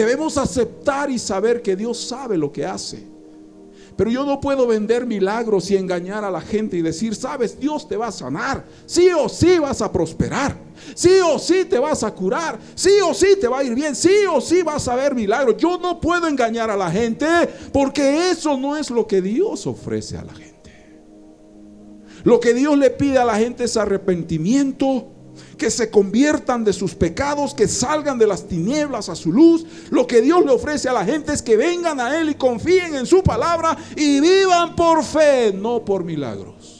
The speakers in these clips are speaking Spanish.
Debemos aceptar y saber que Dios sabe lo que hace. Pero yo no puedo vender milagros y engañar a la gente y decir, sabes, Dios te va a sanar. Sí o sí vas a prosperar. Sí o sí te vas a curar. Sí o sí te va a ir bien. Sí o sí vas a ver milagros. Yo no puedo engañar a la gente, porque eso no es lo que Dios ofrece a la gente. Lo que Dios le pide a la gente es arrepentimiento, que se conviertan de sus pecados, que salgan de las tinieblas a su luz. Lo que Dios le ofrece a la gente es que vengan a Él y confíen en su palabra y vivan por fe, no por milagros.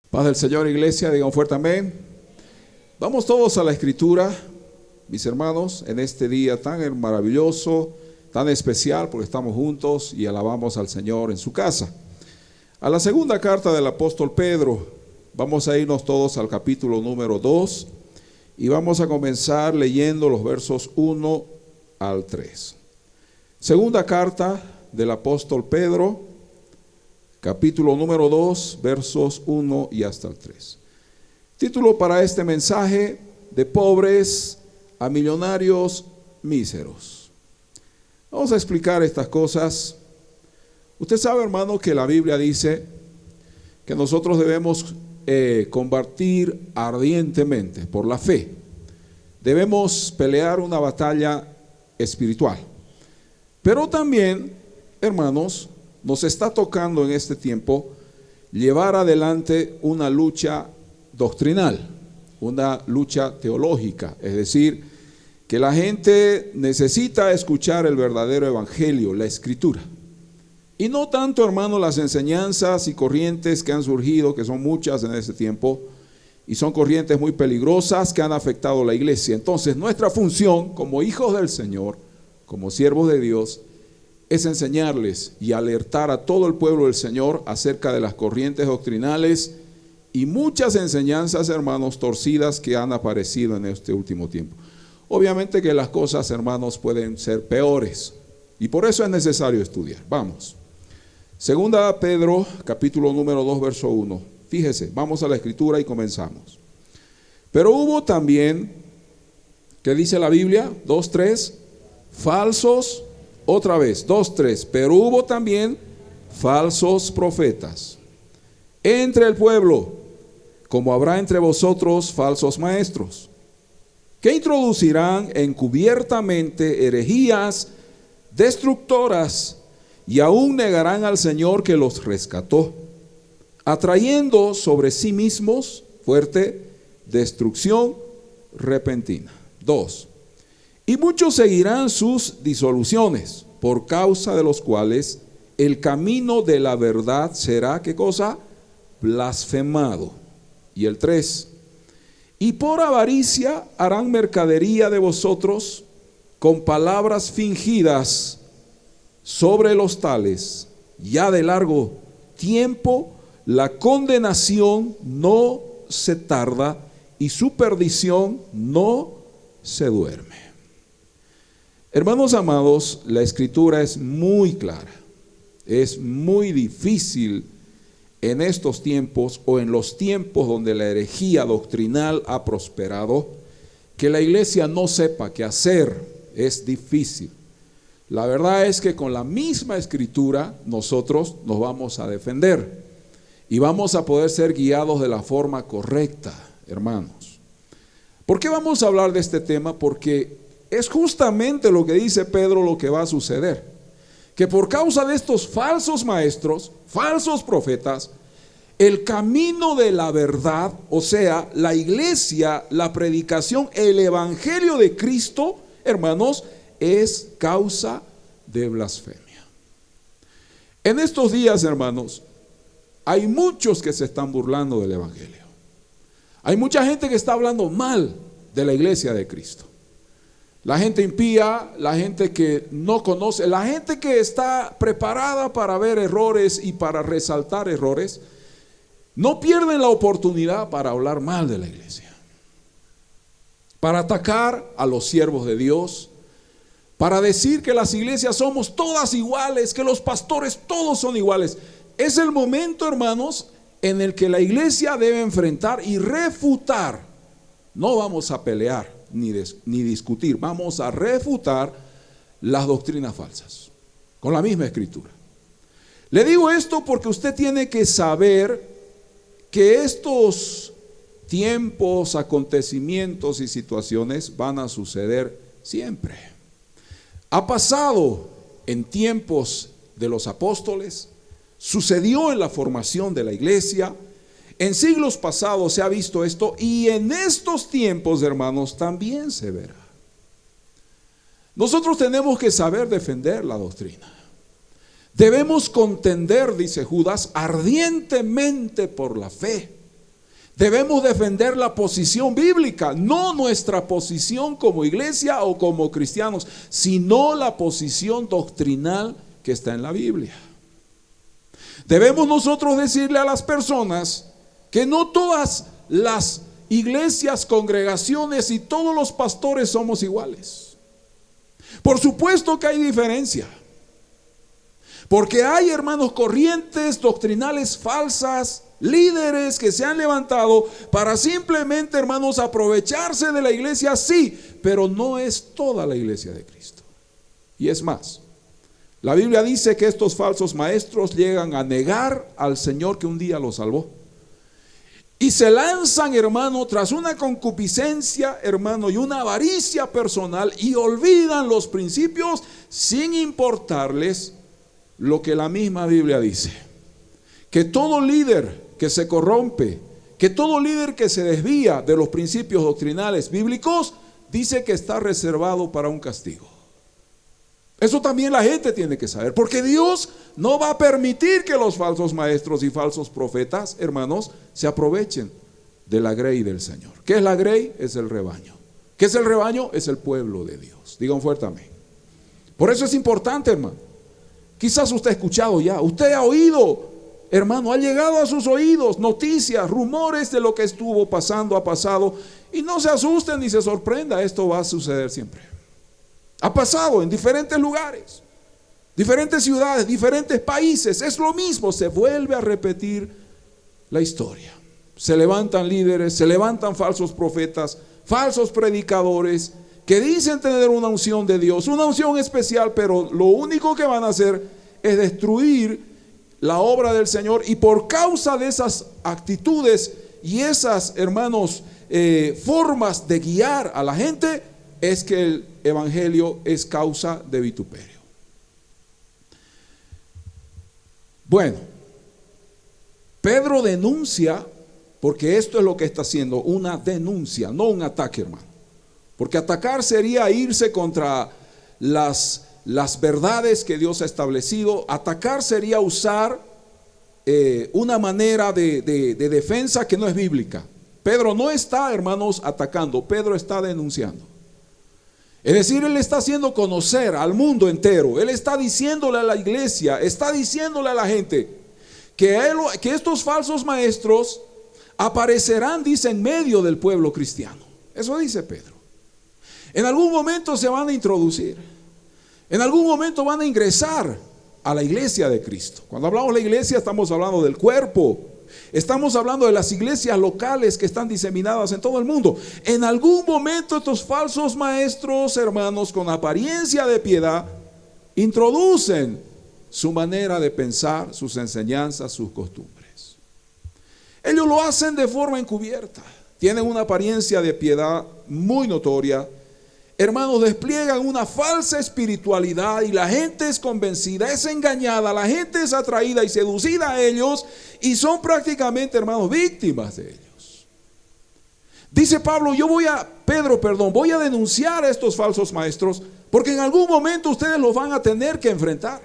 Paz del Señor, iglesia, digan fuerte amén. Vamos todos a la Escritura, mis hermanos, en este día tan maravilloso, tan especial, porque estamos juntos y alabamos al Señor en su casa. A la segunda carta del apóstol Pedro, vamos a irnos todos al capítulo número 2 y vamos a comenzar leyendo los versos 1 al 3. Segunda carta del apóstol Pedro, capítulo número 2, versos 1 y hasta el 3. Título para este mensaje: de pobres a millonarios míseros. Vamos a explicar estas cosas. Usted sabe, hermano, que la Biblia dice que nosotros debemos combatir ardientemente por la fe. Debemos pelear una batalla espiritual. Pero también, hermanos, nos está tocando en este tiempo llevar adelante una lucha doctrinal, una lucha teológica, es decir, que la gente necesita escuchar el verdadero evangelio, la escritura, y no tanto, hermano, las enseñanzas y corrientes que han surgido, que son muchas en este tiempo, y son corrientes muy peligrosas que han afectado a la iglesia. Entonces, nuestra función como hijos del Señor, como siervos de Dios, es enseñarles y alertar a todo el pueblo del Señor acerca de las corrientes doctrinales y muchas enseñanzas, hermanos, torcidas que han aparecido en este último tiempo. Obviamente que las cosas, hermanos, pueden ser peores y por eso es necesario estudiar. Vamos. Segunda Pedro, capítulo número 2, verso 1. Fíjese, vamos a la escritura y comenzamos. Pero hubo también, ¿qué dice la Biblia? 2:3, falsos. Otra vez, 2:3, pero hubo también falsos profetas entre el pueblo, como habrá entre vosotros falsos maestros, que introducirán encubiertamente herejías destructoras y aún negarán al Señor que los rescató, atrayendo sobre sí mismos, fuerte, destrucción repentina. 2. Y muchos seguirán sus disoluciones, por causa de los cuales el camino de la verdad será, ¿qué cosa? Blasfemado. Y el 3. Y por avaricia harán mercadería de vosotros con palabras fingidas. Sobre los tales, ya de largo tiempo, la condenación no se tarda y su perdición no se duerme. Hermanos amados, la escritura es muy clara. Es muy difícil en estos tiempos o en los tiempos donde la herejía doctrinal ha prosperado, que la iglesia no sepa qué hacer. Es difícil. La verdad es que con la misma escritura nosotros nos vamos a defender y vamos a poder ser guiados de la forma correcta, hermanos. ¿Por qué vamos a hablar de este tema? Porque es justamente lo que dice Pedro lo que va a suceder, que por causa de estos falsos maestros, falsos profetas, el camino de la verdad, o sea, la iglesia, la predicación, el evangelio de Cristo, hermanos, es causa de blasfemia. En estos días, hermanos, hay muchos que se están burlando del evangelio. Hay mucha gente que está hablando mal de la iglesia de Cristo. La gente impía, la gente que no conoce, la gente que está preparada para ver errores y para resaltar errores, no pierden la oportunidad para hablar mal de la iglesia. para atacar a los siervos de Dios, para decir que las iglesias somos todas iguales, que los pastores todos son iguales. Es el momento, hermanos, en el que la iglesia debe enfrentar y refutar. No vamos a pelear ni discutir, vamos a refutar las doctrinas falsas con la misma escritura. Le digo esto porque usted tiene que saber que estos tiempos, acontecimientos y situaciones van a suceder siempre. Ha pasado en tiempos de los apóstoles, sucedió en la formación de la iglesia, en siglos pasados se ha visto esto y en estos tiempos, hermanos, también se verá. Nosotros tenemos que saber defender la doctrina. Debemos contender, dice Judas, ardientemente por la fe. Debemos defender la posición bíblica, no nuestra posición como iglesia o como cristianos, sino la posición doctrinal que está en la Biblia. Debemos nosotros decirle a las personas que no todas las iglesias, congregaciones y todos los pastores somos iguales. Por supuesto que hay diferencia, porque hay, hermanos, corrientes doctrinales falsas, líderes que se han levantado para simplemente, hermanos, aprovecharse de la iglesia, sí, pero no es toda la iglesia de Cristo. Y es más, la Biblia dice que estos falsos maestros llegan a negar al Señor que un día los salvó. Y se lanzan, hermano, tras una concupiscencia, hermano, y una avaricia personal, y olvidan los principios sin importarles lo que la misma Biblia dice. Que todo líder que se corrompe, que todo líder que se desvía de los principios doctrinales bíblicos, dice que está reservado para un castigo. Eso también la gente tiene que saber, porque Dios no va a permitir que los falsos maestros y falsos profetas, hermanos, se aprovechen de la grey del Señor. ¿Qué es la grey? Es el rebaño. ¿Qué es el rebaño? Es el pueblo de Dios. Digan fuerte amén. Por eso es importante, hermano. Quizás usted ha escuchado ya, usted ha oído, hermano, ha llegado a sus oídos noticias, rumores de lo que estuvo pasando, ha pasado, y no se asusten ni se sorprenda, esto va a suceder siempre. Ha pasado en diferentes lugares, diferentes ciudades, diferentes países, es lo mismo, se vuelve a repetir la historia. Se levantan líderes, se levantan falsos profetas, falsos predicadores, que dicen tener una unción de Dios, una unción especial, pero lo único que van a hacer es destruir la obra del Señor, y por causa de esas actitudes y esas, hermanos, formas de guiar a la gente, es que el evangelio es causa de vituperio. Bueno, Pedro denuncia, porque esto es lo que está haciendo, una denuncia, no un ataque, hermano. Porque atacar sería irse contra las verdades que Dios ha establecido. Atacar sería usar una manera de defensa que no es bíblica. Pedro no está, hermanos, atacando, Pedro está denunciando. Es decir, él está haciendo conocer al mundo entero, él está diciéndole a la iglesia, está diciéndole a la gente que estos falsos maestros aparecerán, dice, en medio del pueblo cristiano. Eso dice Pedro. En algún momento se van a introducir, en algún momento van a ingresar a la iglesia de Cristo. Cuando hablamos de la iglesia estamos hablando del cuerpo. Estamos hablando de las iglesias locales que están diseminadas en todo el mundo. En algún momento estos falsos maestros, hermanos, con apariencia de piedad, introducen su manera de pensar, sus enseñanzas, sus costumbres. Ellos lo hacen de forma encubierta. Tienen una apariencia de piedad muy notoria. Hermanos, despliegan una falsa espiritualidad y la gente es convencida, es engañada, la gente es atraída y seducida a ellos y son prácticamente, hermanos, víctimas de ellos. Dice Pablo, voy a denunciar a estos falsos maestros porque en algún momento ustedes los van a tener que enfrentar.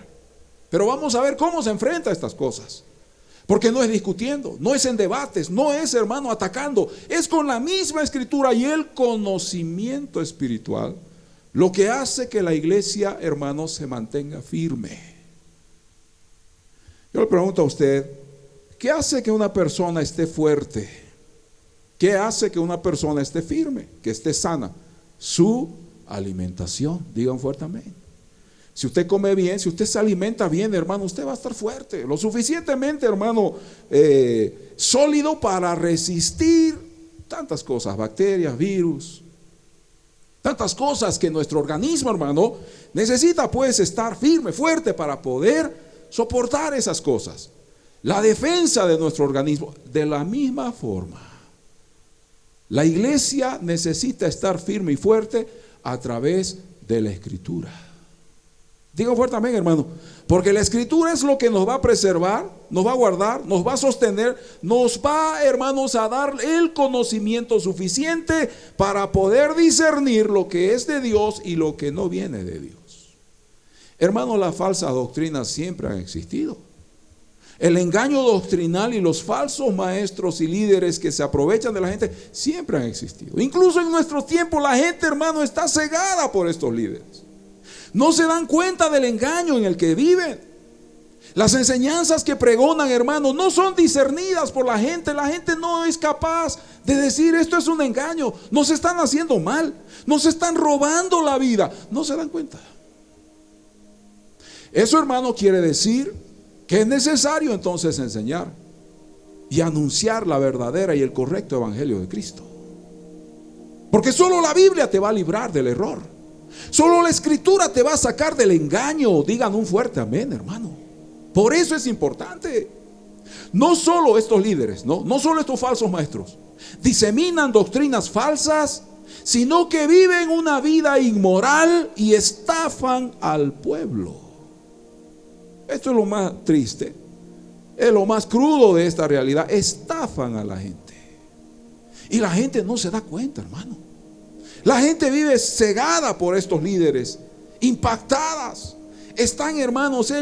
Pero vamos a ver cómo se enfrenta a estas cosas. Porque no es discutiendo, no es en debates, no es, hermano, atacando, es con la misma escritura y el conocimiento espiritual lo que hace que la iglesia, hermano, se mantenga firme. Yo le pregunto a usted, ¿qué hace que una persona esté fuerte? ¿Qué hace que una persona esté firme, que esté sana? Su alimentación. Digan fuerte amén. Si usted come bien, si usted se alimenta bien, hermano, usted va a estar fuerte, lo suficientemente, hermano, sólido para resistir tantas cosas, bacterias, virus, tantas cosas que nuestro organismo, hermano, necesita pues estar firme, fuerte para poder soportar esas cosas. La defensa de nuestro organismo, de la misma forma, la iglesia necesita estar firme y fuerte a través de la Escritura. Digo fuerte amén, hermano, porque la Escritura es lo que nos va a preservar, nos va a guardar, nos va a sostener, nos va, hermanos, a dar el conocimiento suficiente para poder discernir lo que es de Dios y lo que no viene de Dios. Hermanos, las falsas doctrinas siempre han existido. El engaño doctrinal y los falsos maestros y líderes que se aprovechan de la gente siempre han existido. Incluso en nuestros tiempos la gente, hermano, está cegada por estos líderes. No se dan cuenta del engaño en el que viven. Las enseñanzas que pregonan, hermano, no son discernidas por la gente. La gente no es capaz de decir esto es un engaño. Nos están haciendo mal, nos están robando la vida. No se dan cuenta. Eso, hermano, quiere decir que es necesario entonces enseñar y anunciar la verdadera y el correcto evangelio de Cristo. Porque solo la Biblia te va a librar del error. Solo la Escritura te va a sacar del engaño. Digan un fuerte amén, hermano. Por eso es importante. No solo estos líderes, no solo estos falsos maestros diseminan doctrinas falsas, sino que viven una vida inmoral y estafan al pueblo. Esto es lo más triste, es lo más crudo de esta realidad. Estafan a la gente y la gente no se da cuenta, hermano. La gente vive cegada por estos líderes, impactadas. Están, hermanos,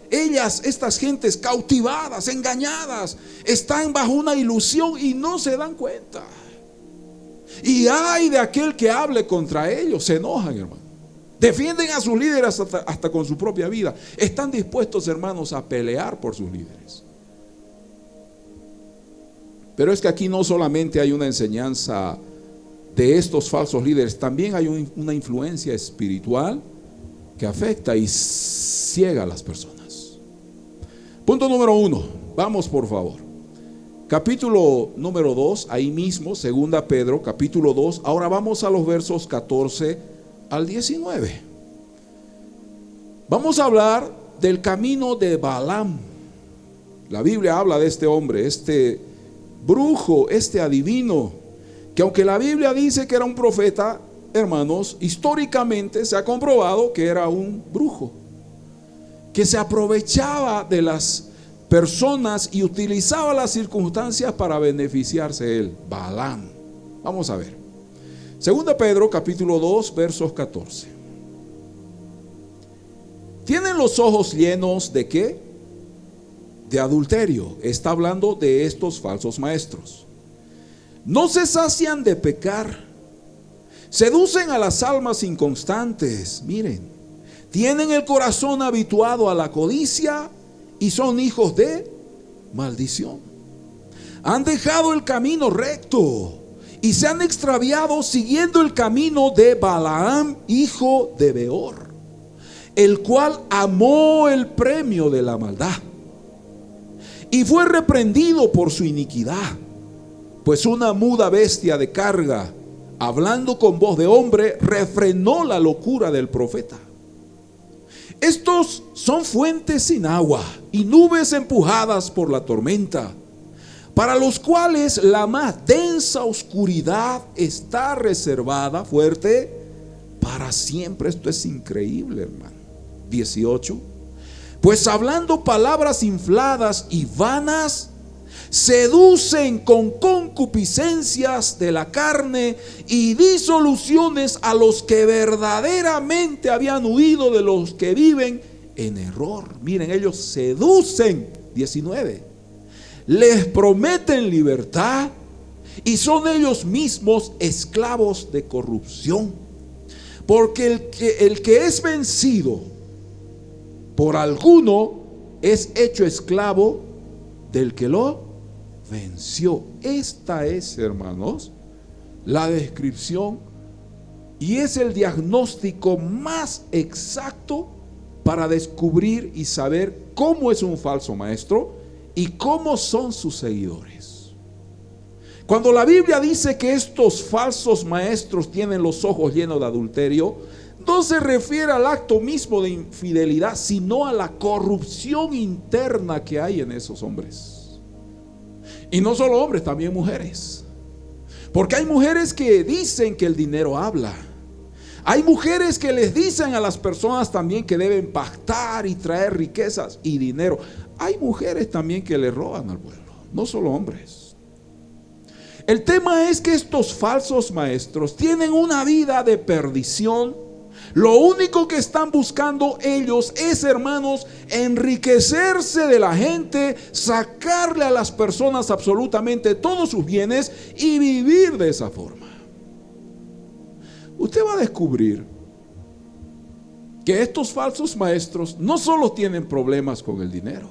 estas gentes cautivadas, engañadas. Están bajo una ilusión y no se dan cuenta. Y ay de aquel que hable contra ellos. Se enojan, hermano. Defienden a sus líderes hasta con su propia vida. Están dispuestos, hermanos, a pelear por sus líderes. Pero es que aquí no solamente hay una enseñanza de estos falsos líderes, también hay una influencia espiritual que afecta y ciega a las personas. Punto número 1, vamos por favor. Capítulo número 2, ahí mismo, segunda Pedro, capítulo 2. Ahora vamos a los versos 14 al 19. Vamos a hablar del camino de Balaam. La Biblia habla de este hombre, este brujo, este adivino, que aunque la Biblia dice que era un profeta, hermanos, históricamente se ha comprobado que era un brujo, que se aprovechaba de las personas y utilizaba las circunstancias para beneficiarse él. Balaam. Vamos a ver. Segunda Pedro, capítulo 2, versos 14. ¿Tienen los ojos llenos de qué? De adulterio. Está hablando de estos falsos maestros. No se sacian de pecar. Seducen a las almas inconstantes. Miren, tienen el corazón habituado a la codicia y son hijos de maldición. Han dejado el camino recto y se han extraviado siguiendo el camino de Balaam, hijo de Beor, el cual amó el premio de la maldad y fue reprendido por su iniquidad. Pues una muda bestia de carga, hablando con voz de hombre, refrenó la locura del profeta. Estos son fuentes sin agua y nubes empujadas por la tormenta, para los cuales la más densa oscuridad está reservada, fuerte, para siempre. Esto es increíble, hermano. 18. Pues hablando palabras infladas y vanas, seducen con concupiscencias de la carne y disoluciones a los que verdaderamente habían huido de los que viven en error. Miren, ellos seducen. 19. Les prometen libertad y son ellos mismos esclavos de corrupción. Porque el que es vencido por alguno es hecho esclavo del que lo venció. Esta es, hermanos, la descripción y es el diagnóstico más exacto para descubrir y saber cómo es un falso maestro y cómo son sus seguidores. Cuando la Biblia dice que estos falsos maestros tienen los ojos llenos de adulterio, no se refiere al acto mismo de infidelidad, sino a la corrupción interna que hay en esos hombres. Y no solo hombres, también mujeres. Porque hay mujeres que dicen que el dinero habla. Hay mujeres que les dicen a las personas también que deben pactar y traer riquezas y dinero. Hay mujeres también que le roban al pueblo, no solo hombres. El tema es que estos falsos maestros tienen una vida de perdición. Lo único que están buscando ellos es, hermanos, enriquecerse de la gente, sacarle a las personas absolutamente todos sus bienes y vivir de esa forma. Usted va a descubrir que estos falsos maestros no solo tienen problemas con el dinero,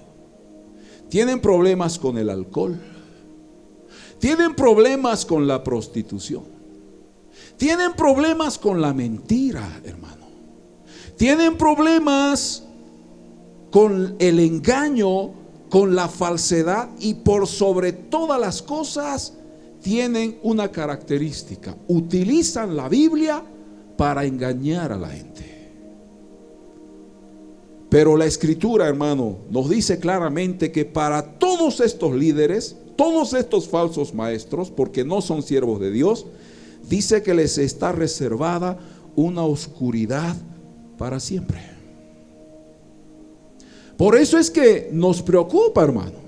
tienen problemas con el alcohol, tienen problemas con la prostitución, tienen problemas con la mentira, hermano. Tienen problemas con el engaño, con la falsedad y por sobre todas las cosas tienen una característica: utilizan la Biblia para engañar a la gente. Pero la Escritura, hermano, nos dice claramente que para todos estos líderes, todos estos falsos maestros, porque no son siervos de Dios, dice que les está reservada una oscuridad para siempre. Por eso es que nos preocupa, hermano,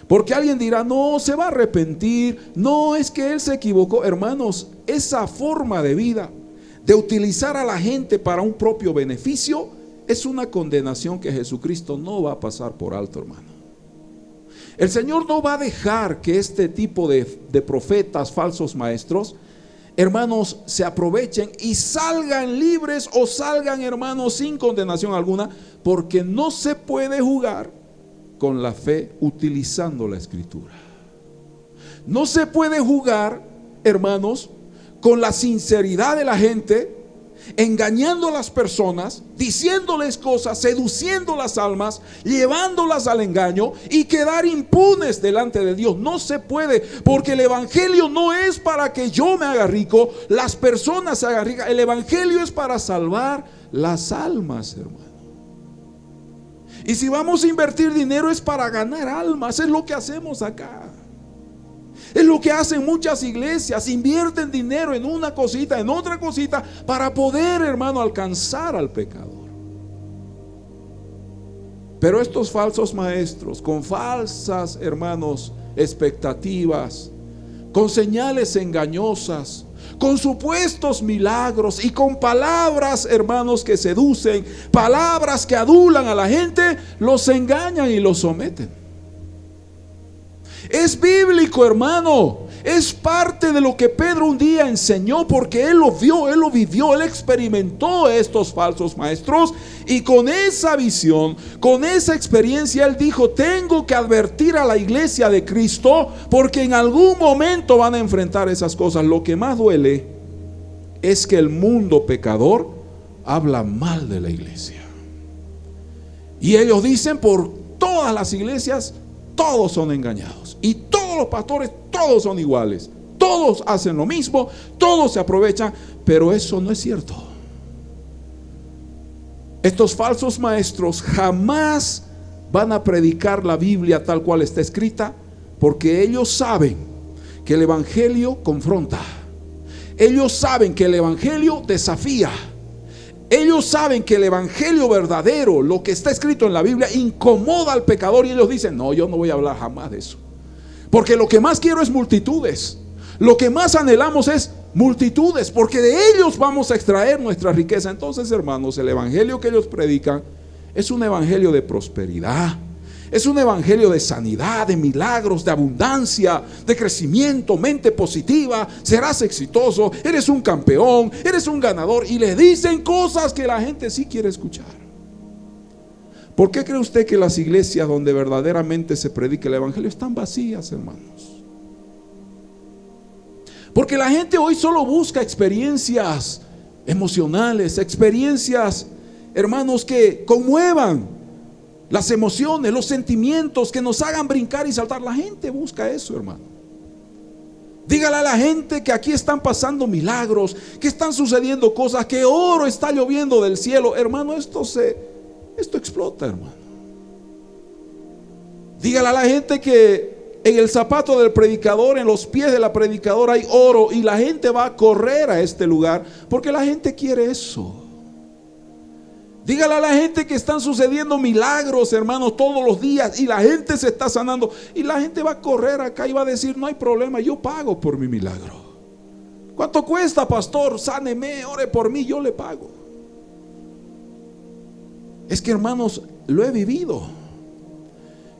porque alguien dirá: no, se va a arrepentir, no, es que él se equivocó. Hermanos, esa forma de vida de utilizar a la gente para un propio beneficio es una condenación que Jesucristo no va a pasar por alto, hermano. El Señor no va a dejar que este tipo de profetas, falsos maestros, hermanos, se aprovechen y salgan libres o salgan, hermanos, sin condenación alguna, porque no se puede jugar con la fe utilizando la Escritura. No se puede jugar, hermanos, con la sinceridad de la gente, engañando a las personas, diciéndoles cosas, seduciendo las almas, llevándolas al engaño y quedar impunes delante de Dios. No se puede, porque el evangelio no es para que yo me haga rico, las personas se hagan ricas. El evangelio es para salvar las almas, hermano. Y si vamos a invertir dinero es para ganar almas. Es lo que hacemos acá. Es lo que hacen muchas iglesias: invierten dinero en una cosita, en otra cosita, para poder, hermano, alcanzar al pecador. Pero estos falsos maestros, con falsas, hermanos, expectativas, con señales engañosas, con supuestos milagros y con palabras, hermanos, que seducen, palabras que adulan a la gente, los engañan y los someten. Es bíblico, hermano. Es parte de lo que Pedro un día enseñó, porque él lo vio, él lo vivió, él experimentó estos falsos maestros, y con esa visión, con esa experiencia, él dijo: tengo que advertir a la iglesia de Cristo, porque en algún momento van a enfrentar esas cosas. Lo que más duele es que el mundo pecador habla mal de la iglesia, y ellos dicen: por todas las iglesias todos son engañados, y todos los pastores, todos son iguales, todos hacen lo mismo, todos se aprovechan. Pero eso no es cierto. Estos falsos maestros jamás van a predicar la Biblia tal cual está escrita, porque ellos saben que el evangelio confronta, ellos saben que el evangelio desafía, ellos saben que el evangelio verdadero, lo que está escrito en la Biblia, incomoda al pecador, y ellos dicen: no, yo no voy a hablar jamás de eso, porque lo que más quiero es multitudes, lo que más anhelamos es multitudes, porque de ellos vamos a extraer nuestra riqueza. Entonces, hermanos, el evangelio que ellos predican es un evangelio de prosperidad, es un evangelio de sanidad, de milagros, de abundancia, de crecimiento, mente positiva, serás exitoso, eres un campeón, eres un ganador. Y le dicen cosas que la gente sí quiere escuchar. ¿Por qué cree usted que las iglesias donde verdaderamente se predica el evangelio están vacías, hermanos? Porque la gente hoy solo busca experiencias emocionales, experiencias, hermanos, que conmuevan las emociones, los sentimientos, que nos hagan brincar y saltar. La gente busca eso, hermano. Dígale a la gente que aquí están pasando milagros, que están sucediendo cosas, que oro está lloviendo del cielo. Hermano, esto explota, hermano. Dígale a la gente que en el zapato del predicador, en los pies de la predicadora hay oro, y la gente va a correr a este lugar porque la gente quiere eso. Dígale a la gente que están sucediendo milagros, hermanos, todos los días, y la gente se está sanando, y la gente va a correr acá y va a decir: no hay problema, yo pago por mi milagro. ¿Cuánto cuesta, pastor? Sáneme, ore por mí, yo le pago. Es que, hermanos, lo he vivido.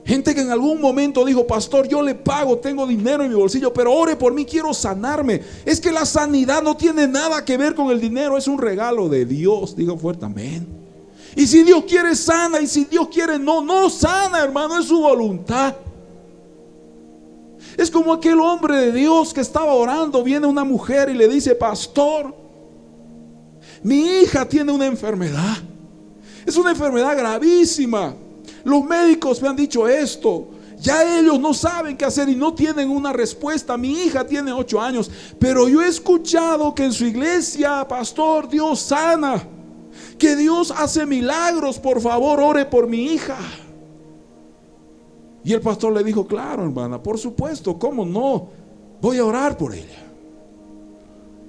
Gente que en algún momento dijo: pastor, yo le pago, tengo dinero en mi bolsillo, pero ore por mí, quiero sanarme. Es que la sanidad no tiene nada que ver con el dinero, es un regalo de Dios. Digan fuerte amén. Y si Dios quiere, sana, y si Dios quiere, no sana, hermano, es su voluntad. Es como aquel hombre de Dios que estaba orando, viene una mujer y le dice: pastor, mi hija tiene una enfermedad, es una enfermedad gravísima. Los médicos me han dicho esto, ya ellos no saben qué hacer y no tienen una respuesta. Mi hija tiene 8 años, pero yo he escuchado que en su iglesia, pastor, Dios sana, que Dios hace milagros, por favor, ore por mi hija. Y el pastor le dijo: claro, hermana, por supuesto, ¿cómo no? Voy a orar por ella.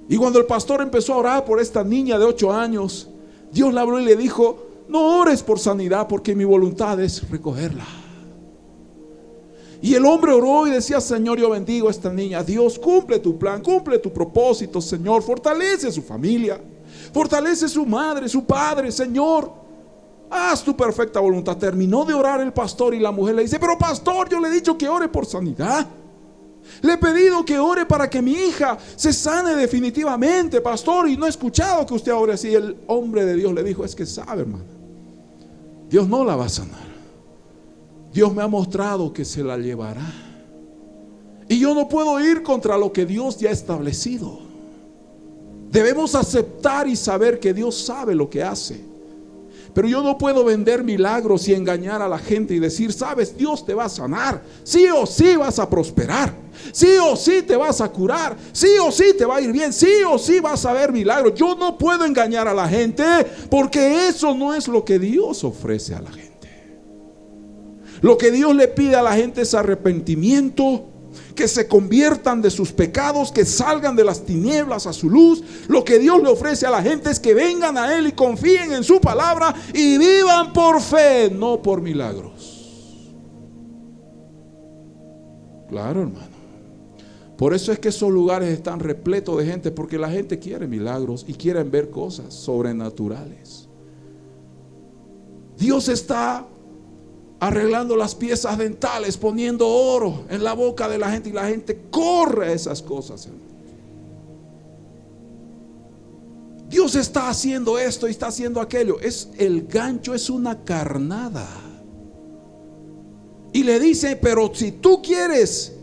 Y cuando el pastor empezó a orar por esta niña de 8 años, Dios le habló y le dijo: no ores por sanidad, porque mi voluntad es recogerla. Y el hombre oró y decía: Señor, yo bendigo a esta niña. Dios, cumple tu plan, cumple tu propósito, Señor. Fortalece su familia, fortalece su madre, su padre, Señor. Haz tu perfecta voluntad. Terminó de orar el pastor y la mujer le dice: pero pastor, yo le he dicho que ore por sanidad. Le he pedido que ore para que mi hija se sane definitivamente, pastor, y no he escuchado que usted ore así. El hombre de Dios le dijo: es que sabe, hermano, Dios no la va a sanar. Dios me ha mostrado que se la llevará, y yo no puedo ir contra lo que Dios ya ha establecido. Debemos aceptar y saber que Dios sabe lo que hace. Pero yo no puedo vender milagros y engañar a la gente y decir: sabes, Dios te va a sanar, sí o sí vas a prosperar, sí o sí te vas a curar, sí o sí te va a ir bien, sí o sí vas a ver milagros. Yo no puedo engañar a la gente, porque eso no es lo que Dios ofrece a la gente. Lo que Dios le pide a la gente es arrepentimiento, que se conviertan de sus pecados, que salgan de las tinieblas a su luz. Lo que Dios le ofrece a la gente es que vengan a Él y confíen en su palabra y vivan por fe, no por milagros. Claro, hermano. Por eso es que esos lugares están repletos de gente, porque la gente quiere milagros y quieren ver cosas sobrenaturales. Dios está arreglando las piezas dentales, poniendo oro en la boca de la gente, y la gente corre a esas cosas. Dios está haciendo esto y está haciendo aquello. Es el gancho, es una carnada. Y le dice: pero si tú quieres,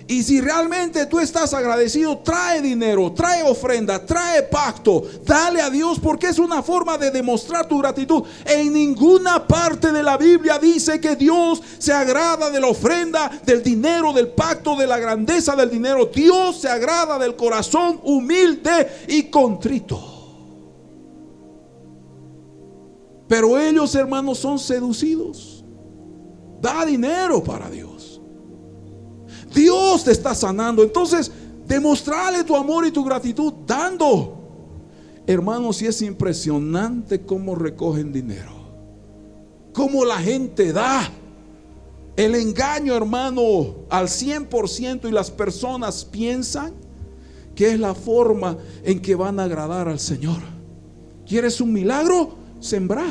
y si realmente tú estás agradecido, trae dinero, trae ofrenda, trae pacto, dale a Dios, porque es una forma de demostrar tu gratitud. En ninguna parte de la Biblia dice que Dios se agrada de la ofrenda, del dinero, del pacto, de la grandeza del dinero. Dios se agrada del corazón humilde y contrito. Pero ellos, hermanos, son seducidos. Da dinero para Dios. Dios te está sanando. Entonces, demostrarle tu amor y tu gratitud dando. Hermanos, y es impresionante cómo recogen dinero, cómo la gente da. El engaño, hermano, al 100%, y las personas piensan que es la forma en que van a agradar al Señor. ¿Quieres un milagro? Sembrá.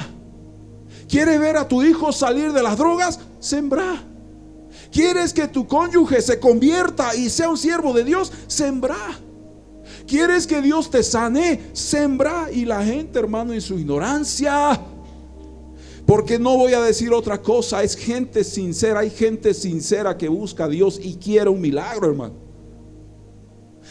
¿Quieres ver a tu hijo salir de las drogas? Sembrá. ¿Quieres que tu cónyuge se convierta y sea un siervo de Dios? Sembrá. ¿Quieres que Dios te sane? Sembrá. Y la gente, hermano, en su ignorancia Porque no voy a decir otra cosa, es gente sincera. Hay gente sincera que busca a Dios y quiere un milagro, hermano.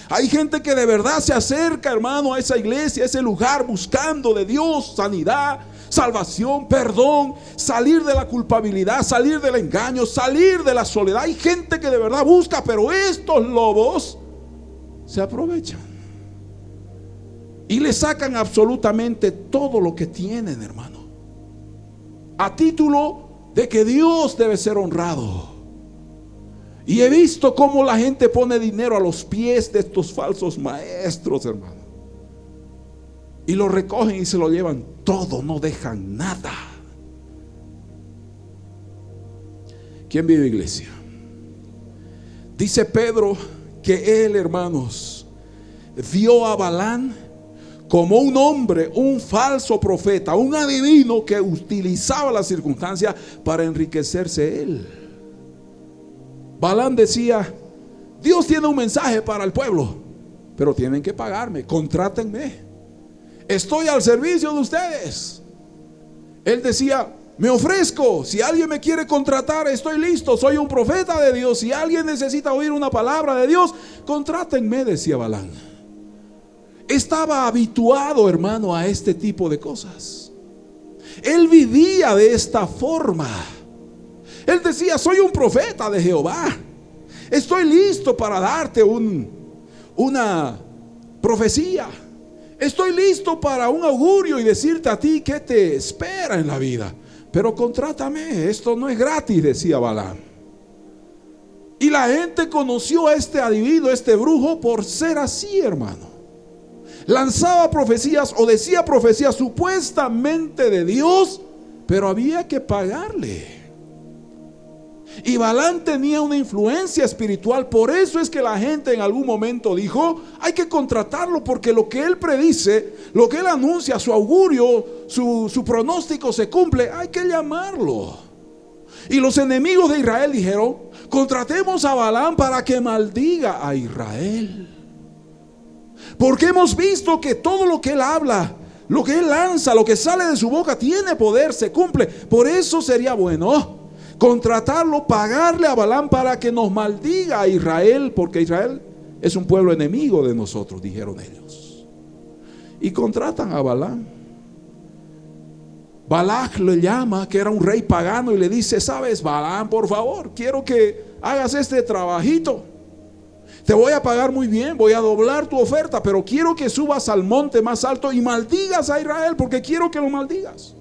Hay gente que de verdad se acerca, hermano, a esa iglesia, a ese lugar, buscando de Dios sanidad, salvación, perdón, salir de la culpabilidad, salir del engaño, salir de la soledad. Hay gente que de verdad busca, pero estos lobos se aprovechan y le sacan absolutamente todo lo que tienen, hermano, a título de que Dios debe ser honrado. Y he visto cómo la gente pone dinero a los pies de estos falsos maestros, hermano, y lo recogen y se lo llevan todo, no dejan nada. ¿Quién vive, iglesia? Dice Pedro que él, hermanos, vio a Balaam como un hombre, un falso profeta, un adivino que utilizaba las circunstancias para enriquecerse él. Balaam decía: Dios tiene un mensaje para el pueblo, pero tienen que pagarme, contrátenme, estoy al servicio de ustedes. Él decía: me ofrezco, si alguien me quiere contratar, estoy listo, soy un profeta de Dios. Si alguien necesita oír una palabra de Dios, contrátenme, decía Balaam. Estaba habituado, hermano, a este tipo de cosas. Él vivía de esta forma. Él decía: soy un profeta de Jehová, estoy listo para darte una profecía, estoy listo para un augurio y decirte a ti qué te espera en la vida, pero contrátame, esto no es gratis, decía Balaam. Y la gente conoció a este adivino, este brujo, por ser así, hermano. Lanzaba profecías o decía profecías supuestamente de Dios, pero había que pagarle. Y Balaam tenía una influencia espiritual. Por eso es que la gente en algún momento dijo: hay que contratarlo, porque lo que él predice, lo que él anuncia, su augurio, su pronóstico se cumple, hay que llamarlo. Y los enemigos de Israel dijeron: contratemos a Balaam para que maldiga a Israel, porque hemos visto que todo lo que él habla, lo que él lanza, lo que sale de su boca tiene poder, se cumple. Por eso sería bueno contratarlo, pagarle a Balaam para que nos maldiga a Israel, porque Israel es un pueblo enemigo de nosotros, dijeron ellos. Y contratan a Balaam. Balac le llama, que era un rey pagano, y le dice: sabes, Balaam, por favor, quiero que hagas este trabajito. Te voy a pagar muy bien, voy a doblar tu oferta, pero quiero que subas al monte más alto y maldigas a Israel, porque quiero que lo maldigas.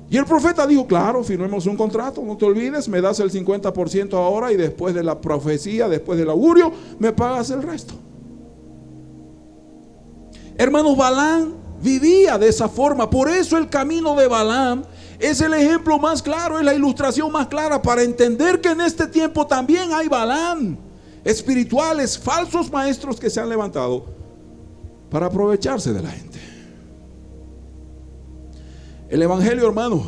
Y el profeta dijo: claro, firmemos un contrato, no te olvides, me das el 50% ahora, y después de la profecía, después del augurio, me pagas el resto. Hermanos, Balaam vivía de esa forma. Por eso el camino de Balaam es el ejemplo más claro, es la ilustración más clara para entender que en este tiempo también hay Balaam espirituales, falsos maestros que se han levantado para aprovecharse de la gente. El evangelio, hermano,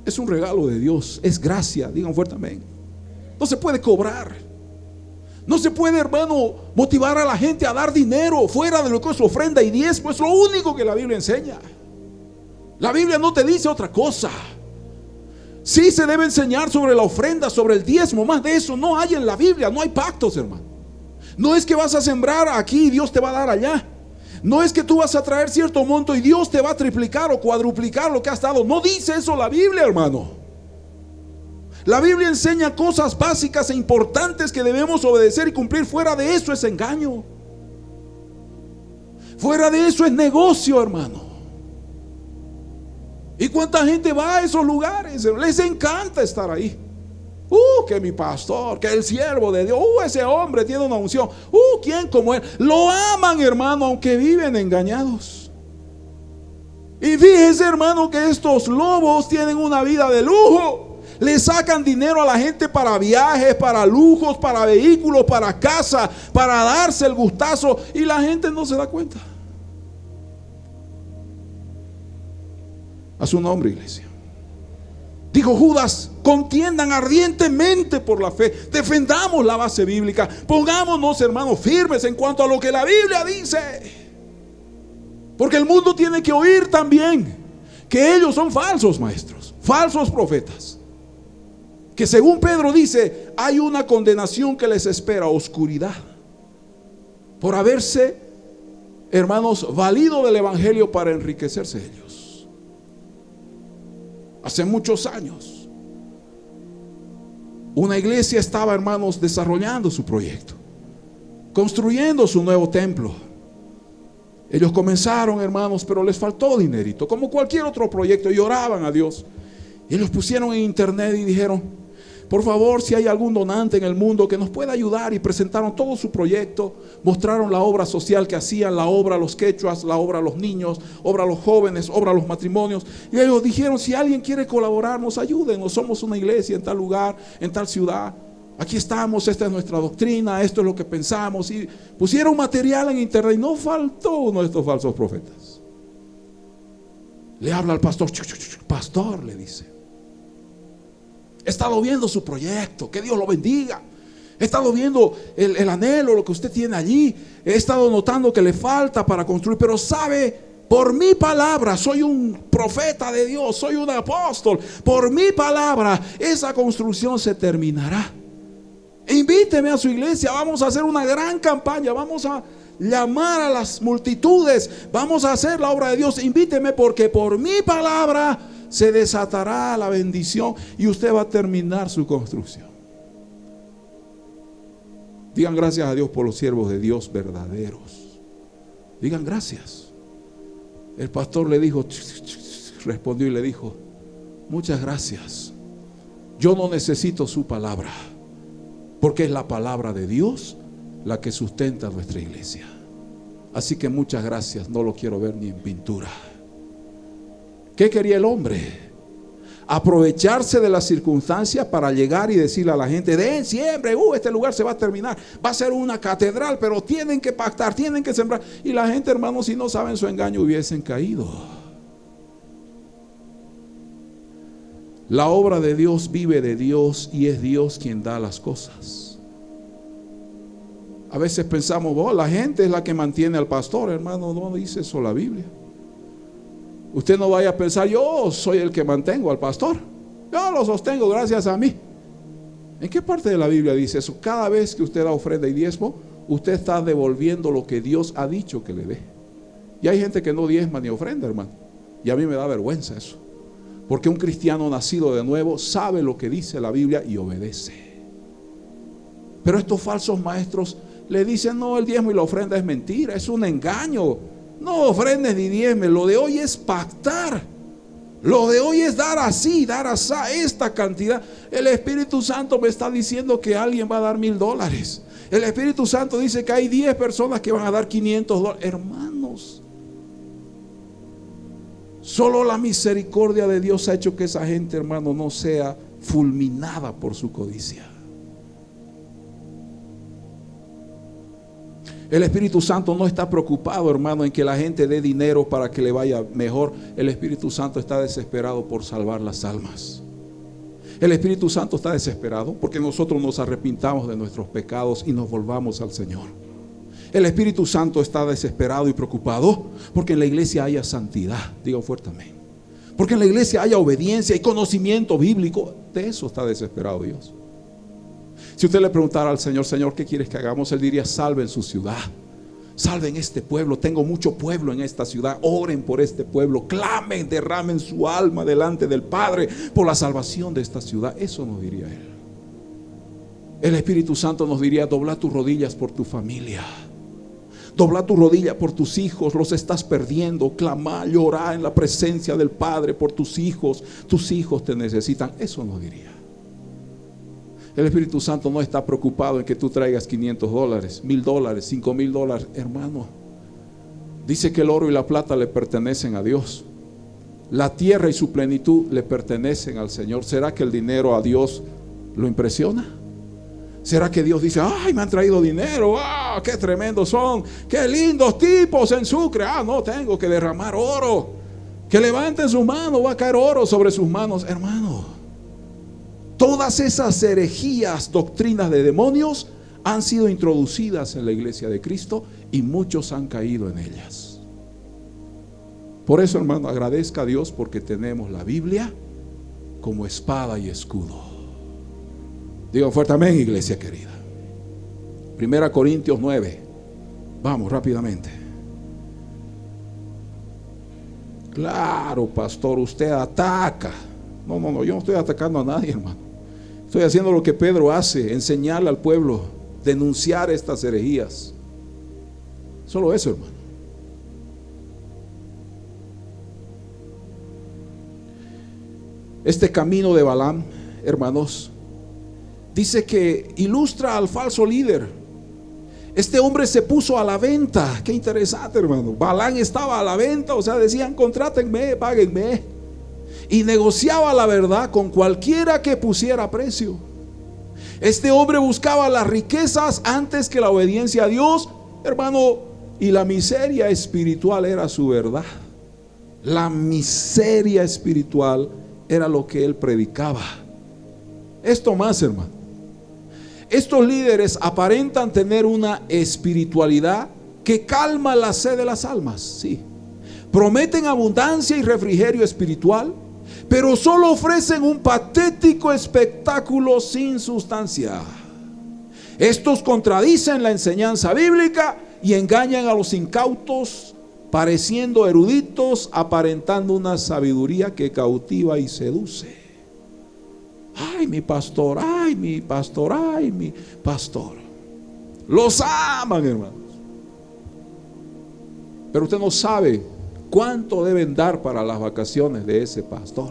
es un regalo de Dios, es gracia, digan fuerte amén. No se puede cobrar, no se puede, hermano, motivar a la gente a dar dinero fuera de lo que es ofrenda y diezmo. Es lo único que la Biblia enseña. La Biblia no te dice otra cosa. Sí se debe enseñar sobre la ofrenda, sobre el diezmo, más de eso no hay en la Biblia. No hay pactos, hermano. No es que vas a sembrar aquí y Dios te va a dar allá. No es que tú vas a traer cierto monto y Dios te va a triplicar o cuadruplicar lo que has dado. No dice eso la Biblia, hermano. La Biblia enseña cosas básicas e importantes que debemos obedecer y cumplir. Fuera de eso es engaño. Fuera de eso es negocio, hermano. ¿Y cuánta gente va a esos lugares? Les encanta estar ahí. Que mi pastor, que el siervo de Dios, ese hombre tiene una unción. ¿Quién como él? Lo aman, hermano, aunque viven engañados. Y fíjese, hermano, que estos lobos tienen una vida de lujo. Le sacan dinero a la gente para viajes, para lujos, para vehículos, para casa, para darse el gustazo, y la gente no se da cuenta. A su nombre, iglesia. Dijo Judas: contiendan ardientemente por la fe, defendamos la base bíblica, pongámonos, hermanos, firmes en cuanto a lo que la Biblia dice, porque el mundo tiene que oír también que ellos son falsos maestros, falsos profetas, que según Pedro dice, hay una condenación que les espera, oscuridad, por haberse, hermanos, valido del evangelio para enriquecerse ellos. Hace muchos años, una iglesia estaba, hermanos, desarrollando su proyecto, construyendo su nuevo templo. Ellos comenzaron, hermanos, pero les faltó dinerito, como cualquier otro proyecto, y oraban a Dios. Y ellos pusieron en internet y dijeron: por favor, si hay algún donante en el mundo que nos pueda ayudar, y presentaron todo su proyecto, mostraron la obra social que hacían, la obra a los quechuas, la obra a los niños, obra a los jóvenes, obra a los matrimonios. Y ellos dijeron: si alguien quiere colaborarnos, ayúdenos, somos una iglesia en tal lugar, en tal ciudad. Aquí estamos, esta es nuestra doctrina, esto es lo que pensamos. Y pusieron material en internet y no faltó uno de estos falsos profetas. Le habla al pastor: pastor, le dice, he estado viendo su proyecto, que Dios lo bendiga. He estado viendo el anhelo, lo que usted tiene allí. He estado notando que le falta para construir, pero sabe, por mi palabra, soy un profeta de Dios, soy un apóstol. Por mi palabra, esa construcción se terminará. Invíteme a su iglesia, vamos a hacer una gran campaña, vamos a llamar a las multitudes, vamos a hacer la obra de Dios. Invíteme, porque por mi palabra se desatará la bendición y usted va a terminar su construcción. Digan gracias a Dios por los siervos de Dios verdaderos. Digan gracias. El pastor le dijo, respondió y le dijo: muchas gracias. Yo no necesito su palabra, porque es la palabra de Dios la que sustenta nuestra iglesia. Así que muchas gracias, no lo quiero ver ni en pintura. ¿Qué quería el hombre? Aprovecharse de las circunstancias para llegar y decirle a la gente: den siempre, este lugar se va a terminar, va a ser una catedral, pero tienen que pactar, tienen que sembrar. Y la gente, hermanos, si no saben su engaño, hubiesen caído. La obra de Dios vive de Dios, y es Dios quien da las cosas. A veces pensamos: la gente es la que mantiene al pastor. Hermano, no dice eso la Biblia. Usted no vaya a pensar: yo soy el que mantengo al pastor, yo lo sostengo gracias a mí. ¿En qué parte de la Biblia dice eso? Cada vez que usted da ofrenda y diezmo, usted está devolviendo lo que Dios ha dicho que le dé. Y hay gente que no diezma ni ofrenda, hermano, y a mí me da vergüenza eso, porque un cristiano nacido de nuevo sabe lo que dice la Biblia y obedece. Pero estos falsos maestros le dicen: no, el diezmo y la ofrenda es mentira, es un engaño. No ofrendes ni diezmes, lo de hoy es pactar. Lo de hoy es dar así, dar asá, esta cantidad. El Espíritu Santo me está diciendo que alguien va a dar $1,000. El Espíritu Santo dice que hay 10 personas que van a dar $500. Hermanos, solo la misericordia de Dios ha hecho que esa gente, hermano, no sea fulminada por su codicia. El Espíritu Santo no está preocupado, hermano, en que la gente dé dinero para que le vaya mejor. El Espíritu Santo está desesperado por salvar las almas. El Espíritu Santo está desesperado porque nosotros nos arrepintamos de nuestros pecados y nos volvamos al Señor. El Espíritu Santo está desesperado y preocupado porque en la iglesia haya santidad. Digo fuertemente: porque en la iglesia haya obediencia y conocimiento bíblico. De eso está desesperado Dios. Si usted le preguntara al Señor: Señor, ¿qué quieres que hagamos?, Él diría: salven su ciudad, salven este pueblo. Tengo mucho pueblo en esta ciudad, oren por este pueblo, clamen, derramen su alma delante del Padre por la salvación de esta ciudad. Eso nos diría Él. El Espíritu Santo nos diría: dobla tus rodillas por tu familia, dobla tu rodilla por tus hijos, los estás perdiendo. Clama, llora en la presencia del Padre por tus hijos te necesitan. Eso nos diría. El Espíritu Santo no está preocupado en que tú traigas $500, $1,000, $5,000. Hermano, dice que el oro y la plata le pertenecen a Dios. La tierra y su plenitud le pertenecen al Señor. ¿Será que el dinero a Dios lo impresiona? ¿Será que Dios dice: ay, me han traído dinero, qué tremendos son, qué lindos tipos en Sucre, no, tengo que derramar oro, que levanten sus manos, va a caer oro sobre sus manos? Hermano, todas esas herejías, doctrinas de demonios, han sido introducidas en la iglesia de Cristo y muchos han caído en ellas. Por eso, hermano, agradezca a Dios porque tenemos la Biblia como espada y escudo. Digan fuerte amén, iglesia querida. 1 Corintios 9. Vamos rápidamente. Claro, pastor, usted ataca. No, yo no estoy atacando a nadie, hermano. Estoy haciendo lo que Pedro hace, enseñarle al pueblo, denunciar estas herejías. Solo eso, hermano. Este camino de Balaam, hermanos, dice que ilustra al falso líder. Este hombre se puso a la venta. Qué interesante, hermano. Balaam estaba a la venta, o sea, decían: contrátenme, páguenme. Y negociaba la verdad con cualquiera que pusiera precio. Este hombre buscaba las riquezas antes que la obediencia a Dios, hermano, y la miseria espiritual era su verdad. La miseria espiritual era lo que él predicaba. Esto más, hermano. Estos líderes aparentan tener una espiritualidad que calma la sed de las almas. Sí. Prometen abundancia y refrigerio espiritual, pero solo ofrecen un patético espectáculo sin sustancia. Estos contradicen la enseñanza bíblica y engañan a los incautos, pareciendo eruditos, aparentando una sabiduría que cautiva y seduce. Ay, mi pastor, ay, mi pastor, ay, mi pastor. Los aman, hermanos. Pero usted no sabe cuánto deben dar para las vacaciones de ese pastor.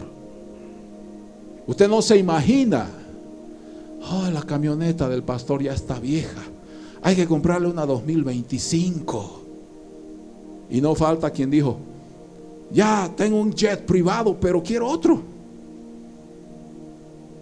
Usted no se imagina: oh, la camioneta del pastor ya está vieja, hay que comprarle una 2025. Y no falta quien dijo: ya tengo un jet privado, pero quiero otro.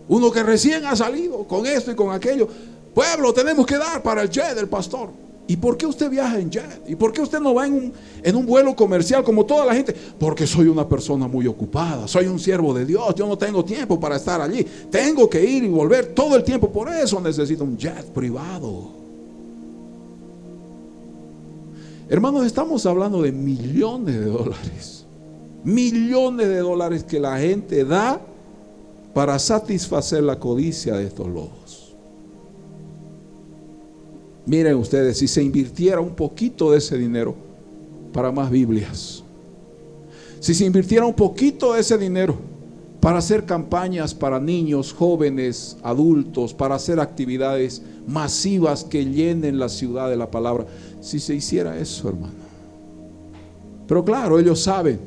Uno que recién ha salido con esto y con aquello. Pueblo, tenemos que dar para el jet del pastor. ¿Y por qué usted viaja en jet? ¿Y por qué usted no va en un vuelo comercial como toda la gente? Porque soy una persona muy ocupada, soy un siervo de Dios, yo no tengo tiempo para estar allí, tengo que ir y volver todo el tiempo, por eso necesito un jet privado. Hermanos, estamos hablando de millones de dólares. Millones de dólares que la gente da para satisfacer la codicia de estos lobos. Miren ustedes, si se invirtiera un poquito de ese dinero para más Biblias, si se invirtiera un poquito de ese dinero para hacer campañas para niños, jóvenes, adultos, para hacer actividades masivas que llenen la ciudad de la palabra, si se hiciera eso, hermano. Pero claro, ellos saben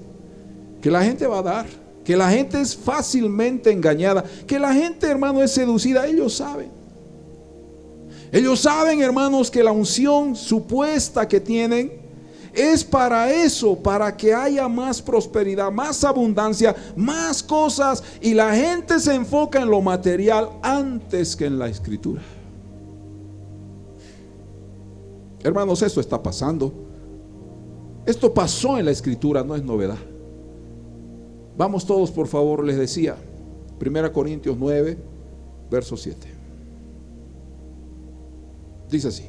que la gente va a dar, que la gente es fácilmente engañada, que la gente, hermano, es seducida. Ellos saben. Ellos saben, hermanos, que la unción supuesta que tienen es para eso, para que haya más prosperidad, más abundancia, más cosas, y la gente se enfoca en lo material antes que en la escritura. Hermanos, esto está pasando. Esto pasó en la escritura, no es novedad. Vamos todos, por favor, les decía, 1 Corintios 9, verso 7. Dice así,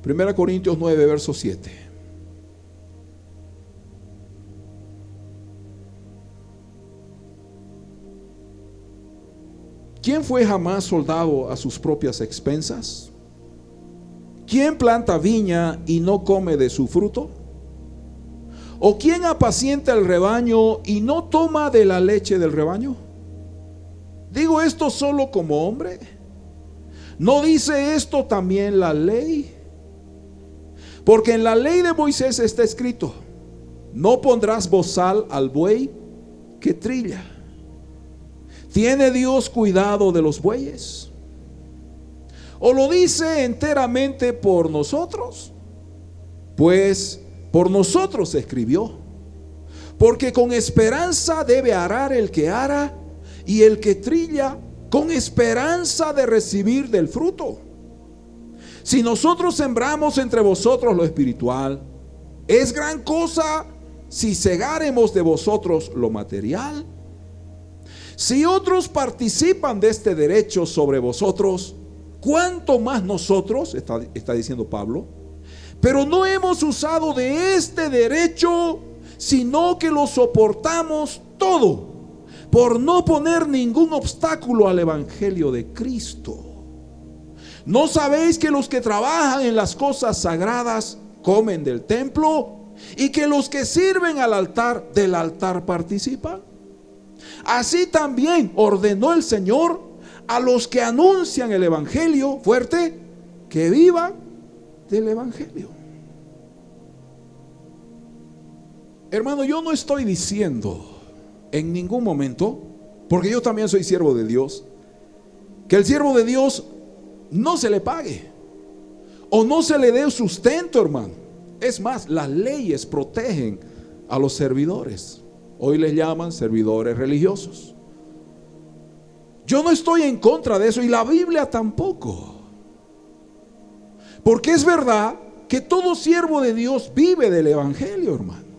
1 Corintios 9, verso 7. ¿Quién fue jamás soldado a sus propias expensas? ¿Quién planta viña y no come de su fruto? ¿O quién apacienta el rebaño y no toma de la leche del rebaño? Digo esto solo como hombre. ¿No dice esto también la ley? Porque en la ley de Moisés está escrito: no pondrás bozal al buey que trilla. ¿Tiene Dios cuidado de los bueyes? ¿O lo dice enteramente por nosotros? Pues por nosotros se escribió, porque con esperanza debe arar el que ara, y el que trilla con esperanza de recibir del fruto. Si nosotros sembramos entre vosotros lo espiritual, es gran cosa si segáremos de vosotros lo material. Si otros participan de este derecho sobre vosotros, ¿cuánto más nosotros? Está diciendo Pablo. Pero no hemos usado de este derecho, sino que lo soportamos todo por no poner ningún obstáculo al evangelio de Cristo. ¿No sabéis que los que trabajan en las cosas sagradas comen del templo y que los que sirven al altar del altar participan? Así también ordenó el Señor a los que anuncian el evangelio, fuerte, que vivan del evangelio. Hermano, yo no estoy diciendo en ningún momento, porque yo también soy siervo de Dios, que el siervo de Dios no se le pague o no se le dé sustento, hermano. Es más, las leyes protegen a los servidores. Hoy les llaman servidores religiosos. Yo no estoy en contra de eso, y la Biblia tampoco. Porque es verdad que todo siervo de Dios vive del evangelio, hermano.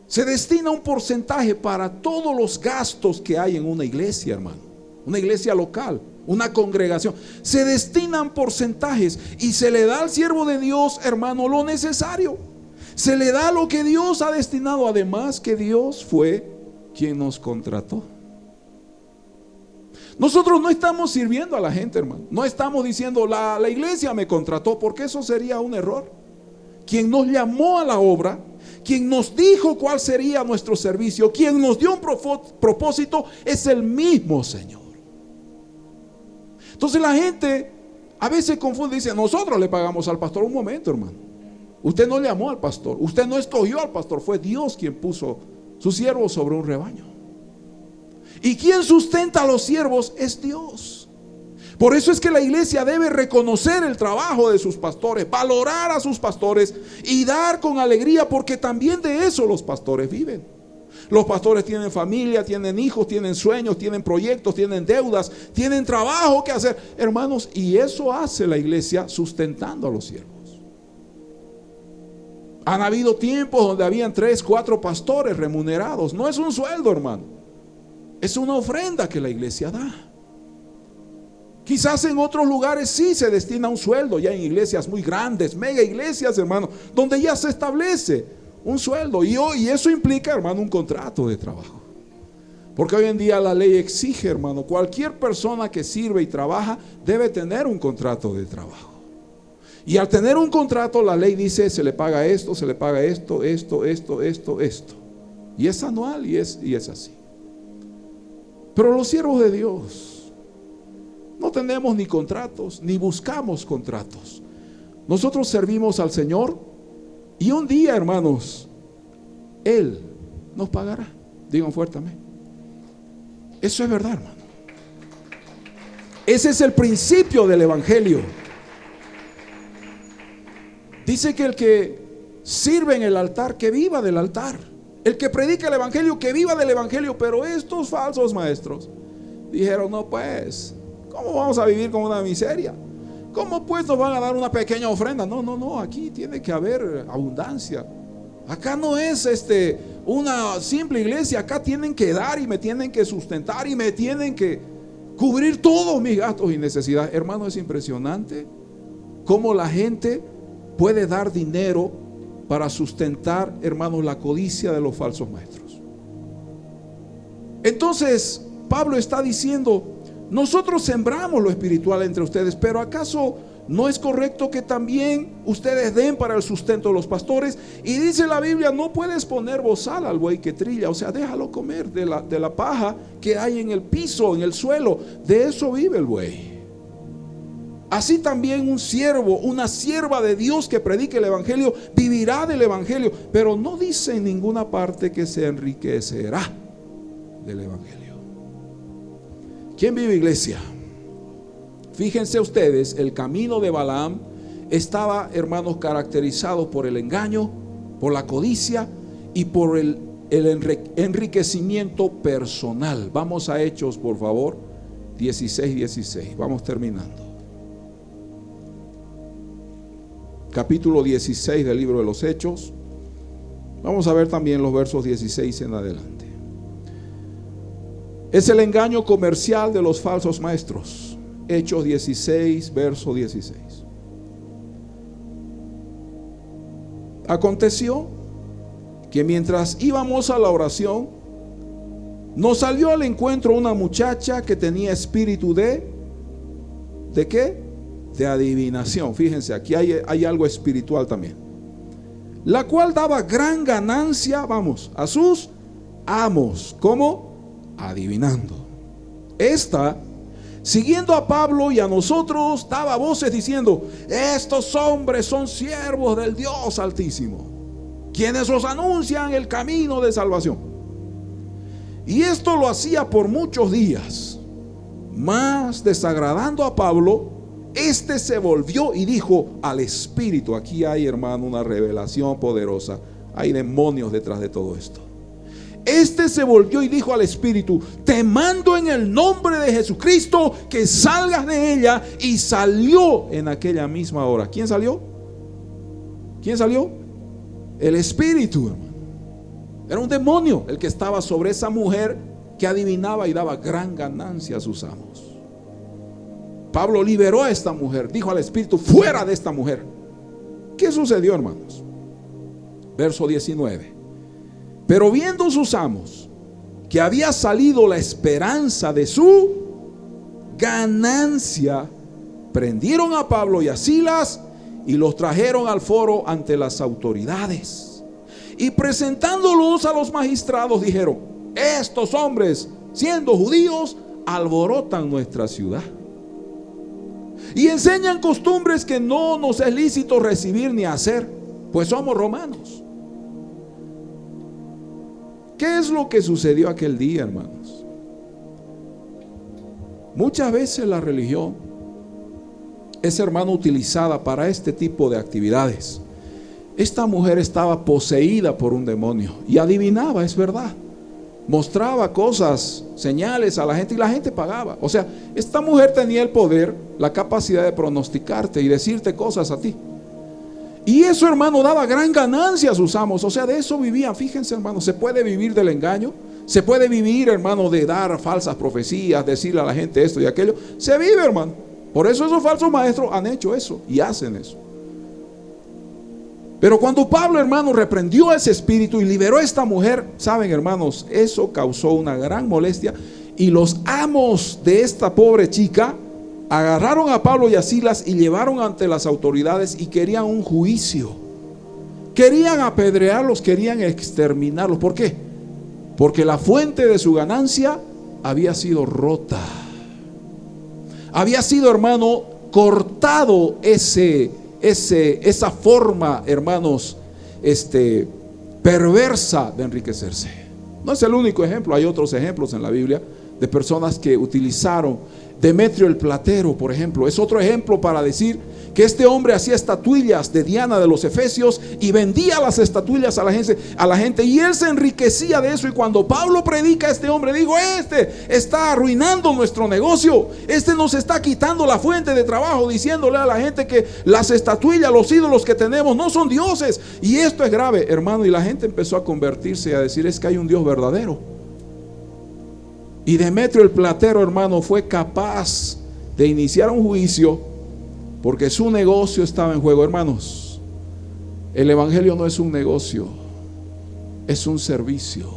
Se destina un porcentaje para todos los gastos que hay en una iglesia, hermano. Una iglesia local, una congregación. Se destinan porcentajes y se le da al siervo de Dios, hermano, lo necesario. Se le da lo que Dios ha destinado. Además que Dios fue quien nos contrató. Nosotros no estamos sirviendo a la gente, hermano. No estamos diciendo la iglesia me contrató, porque eso sería un error. Quien nos llamó a la obra, quien nos dijo cuál sería nuestro servicio, quien nos dio un propósito, es el mismo Señor. Entonces la gente a veces confunde y dice: nosotros le pagamos al pastor. Un momento, hermano. Usted no llamó al pastor, usted no escogió al pastor, fue Dios quien puso sus siervos sobre un rebaño. Y quien sustenta a los siervos es Dios. Por eso es que la iglesia debe reconocer el trabajo de sus pastores, valorar a sus pastores y dar con alegría, porque también de eso los pastores viven. Los pastores tienen familia, tienen hijos, tienen sueños, tienen proyectos, tienen deudas, tienen trabajo que hacer, hermanos, y eso hace la iglesia sustentando a los siervos. Han habido tiempos donde habían 3, 4 pastores remunerados. No es un sueldo, hermano, es una ofrenda que la iglesia da. Quizás en otros lugares sí se destina un sueldo, ya en iglesias muy grandes, mega iglesias, hermano, donde ya se establece un sueldo. Y eso implica, hermano, un contrato de trabajo. Porque hoy en día la ley exige, hermano, cualquier persona que sirve y trabaja debe tener un contrato de trabajo. Y al tener un contrato, la ley dice: se le paga esto, se le paga esto. Y es anual y es así. Pero los siervos de Dios no tenemos ni contratos, ni buscamos contratos. Nosotros servimos al Señor y un día, hermanos, Él nos pagará. Digan fuerte amén. Eso es verdad, hermano. Ese es el principio del evangelio. Dice que el que sirve en el altar, que viva del altar. El que predica el evangelio, que viva del evangelio. Pero estos falsos maestros dijeron: no, pues, ¿cómo vamos a vivir con una miseria? ¿Cómo pues nos van a dar una pequeña ofrenda? No, aquí tiene que haber abundancia. Acá no es una simple iglesia. Acá tienen que dar y me tienen que sustentar y me tienen que cubrir todos mis gastos y necesidades. Hermano, es impresionante cómo la gente puede dar dinero para sustentar, hermanos, la codicia de los falsos maestros. Entonces Pablo está diciendo: nosotros sembramos lo espiritual entre ustedes, pero ¿acaso no es correcto que también ustedes den para el sustento de los pastores? Y dice la Biblia: no puedes poner bozal al buey que trilla. O sea, déjalo comer de la paja que hay en el piso, en el suelo. De eso vive el buey. Así también un siervo, una sierva de Dios que predique el evangelio vivirá del evangelio. Pero no dice en ninguna parte que se enriquecerá del evangelio. ¿Quién vive, iglesia? Fíjense ustedes, el camino de Balaam estaba, hermanos, caracterizado por el engaño, por la codicia y por el enriquecimiento personal. Vamos a Hechos, por favor, 16. Vamos terminando. Capítulo 16 del libro de los Hechos. Vamos a ver también los versos 16 en adelante. Es el engaño comercial de los falsos maestros. Hechos 16, verso 16. Aconteció que mientras íbamos a la oración, nos salió al encuentro una muchacha que tenía espíritu ¿de qué? De adivinación. Fíjense, aquí hay algo espiritual también. La cual daba gran ganancia, vamos, a sus amos. ¿Cómo? Adivinando. Esta, siguiendo a Pablo y a nosotros, daba voces diciendo: estos hombres son siervos del Dios Altísimo, quienes os anuncian el camino de salvación. Y esto lo hacía por muchos días. Mas desagradando a Pablo, este se volvió y dijo al espíritu. Aquí hay, hermano, una revelación poderosa. Hay demonios detrás de todo esto. Este se volvió y dijo al espíritu: te mando en el nombre de Jesucristo que salgas de ella. Y salió en aquella misma hora. ¿Quién salió? ¿Quién salió? El espíritu, hermano. Era un demonio el que estaba sobre esa mujer que adivinaba y daba gran ganancia a sus amos. Pablo liberó a esta mujer, dijo al espíritu: fuera de esta mujer. ¿Qué sucedió, hermanos? Verso 19. Pero viendo sus amos que había salido la esperanza de su ganancia, prendieron a Pablo y a Silas y los trajeron al foro ante las autoridades. Y presentándolos a los magistrados, dijeron: estos hombres, siendo judíos, alborotan nuestra ciudad y enseñan costumbres que no nos es lícito recibir ni hacer, pues somos romanos. ¿Qué es lo que sucedió aquel día, hermanos? Muchas veces la religión es, hermano, utilizada para este tipo de actividades. Esta mujer estaba poseída por un demonio y adivinaba, es verdad. Mostraba cosas, señales a la gente y la gente pagaba. O sea, esta mujer tenía el poder, la capacidad de pronosticarte y decirte cosas a ti. Y eso, hermano, daba gran ganancia a sus amos. O sea, de eso vivían. Fíjense, hermano, se puede vivir del engaño. Se puede vivir, hermano, de dar falsas profecías, decirle a la gente esto y aquello. Se vive, hermano. Por eso esos falsos maestros han hecho eso y hacen eso. Pero cuando Pablo, hermano, reprendió a ese espíritu y liberó a esta mujer, saben, hermanos, eso causó una gran molestia. Y los amos de esta pobre chica agarraron a Pablo y a Silas y llevaron ante las autoridades y querían un juicio. Querían apedrearlos, querían exterminarlos. ¿Por qué? Porque la fuente de su ganancia había sido rota. Había sido, hermano, cortado esa forma, hermanos, perversa de enriquecerse. No es el único ejemplo, hay otros ejemplos en la Biblia de personas que utilizaron. Demetrio el platero, por ejemplo, es otro ejemplo para decir que este hombre hacía estatuillas de Diana de los Efesios y vendía las estatuillas a la gente y él se enriquecía de eso. Y cuando Pablo predica a este hombre, digo: este está arruinando nuestro negocio, este nos está quitando la fuente de trabajo, diciéndole a la gente que las estatuillas, los ídolos que tenemos no son dioses. Y esto es grave, hermano. Y la gente empezó a convertirse y a decir: es que hay un Dios verdadero. Y Demetrio el platero, hermano, fue capaz de iniciar un juicio porque su negocio estaba en juego. Hermanos, el evangelio no es un negocio, es un servicio.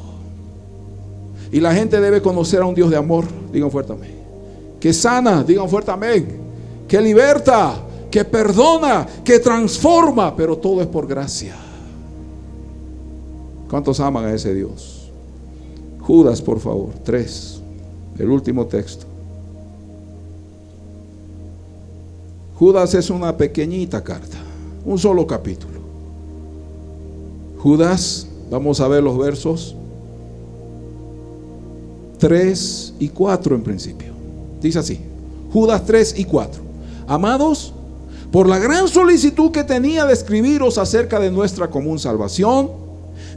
Y la gente debe conocer a un Dios de amor, digan fuerte amén, que sana, digan fuerte amén, que liberta, que perdona, que transforma, pero todo es por gracia. ¿Cuántos aman a ese Dios? Judas, por favor, 3, el último texto. Judas es una pequeñita carta, un solo capítulo. Judas, vamos a ver los versos 3 y 4 en principio. Dice así, Judas 3 y 4. Amados, por la gran solicitud que tenía de escribiros acerca de nuestra común salvación,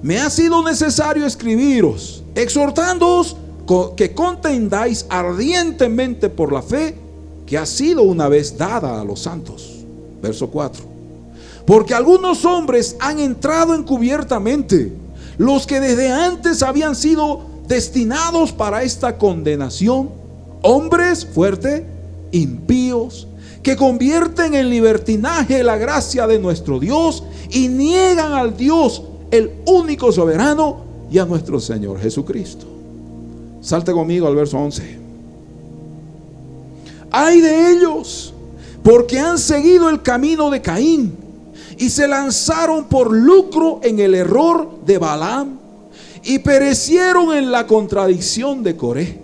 me ha sido necesario escribiros, exhortándoos que contendáis ardientemente por la fe que ha sido una vez dada a los santos. Verso 4. Porque algunos hombres han entrado encubiertamente, los que desde antes habían sido destinados para esta condenación, hombres fuerte, impíos, que convierten en libertinaje la gracia de nuestro Dios y niegan al Dios el único soberano y a nuestro Señor Jesucristo. Salte conmigo al verso 11. Ay de ellos, porque han seguido el camino de Caín y se lanzaron por lucro en el error de Balaam y perecieron en la contradicción de Coré.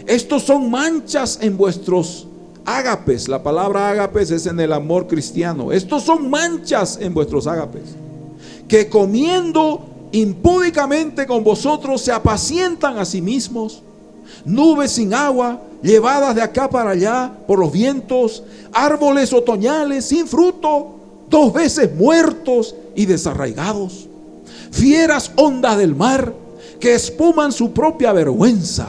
Estos son manchas en vuestros ágapes. La palabra ágapes es en el amor cristiano. Estos son manchas en vuestros ágapes, que comiendo impúdicamente con vosotros se apacientan a sí mismos. Nubes sin agua, llevadas de acá para allá por los vientos, árboles otoñales sin fruto, 2 veces muertos y desarraigados, fieras ondas del mar que espuman su propia vergüenza,